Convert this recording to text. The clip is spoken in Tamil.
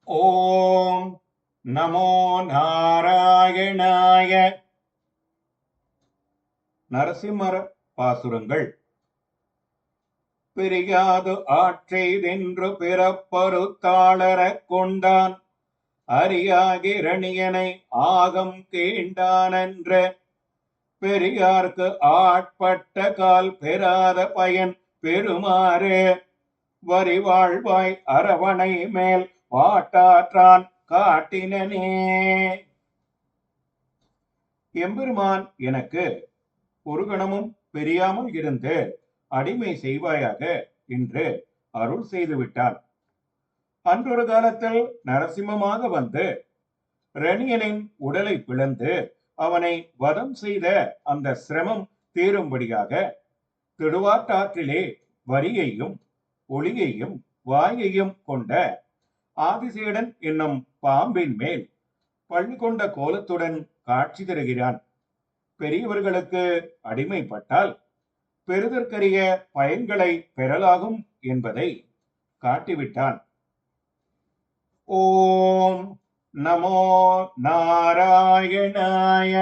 ஓம் நமோ நாராயணாய. நரசிம்மர பாசுரங்கள். பிரியாது ஆற்றெய்தென்று பிறப்பறுத்தாளரக் கொண்டான், அறியாகிரணியனை ஆகம் கீண்டானென்ற பெரியார்க்கு ஆட்பட்ட கால் பெறாத பயன் பெறுமாறு வரிவாழ்வாய் அரவணை மேல் வாட்டாற்றான் காட்டினனே. எம்பெருமான் எனக்கு ஒரு கணமும் பெரியாமல் இருந்து அடிமை செய்வாயாக என்று அருள் செய்து விட்டான். அன்றொரு காலத்தில் நரசிம்மமாக வந்து ரணியனின் உடலை பிளந்து அவனை வதம் செய்த அந்த சிரமம் தீரும்படியாக திடுவாட்டாற்றிலே வரியையும் ஒளியையும் வாயையும் கொண்ட ஆதிசேடன் என்னும் பாம்பின் மேல் பள்ளி கொண்ட கோலத்துடன் காட்சி தருகிறான். பெரியவர்களுக்கு அடிமைப்பட்டால் பெறுதற்கரிய பயன்களை பெறலாகும் என்பதை காட்டிவிட்டான். ஓம் நமோ நாராயணாய.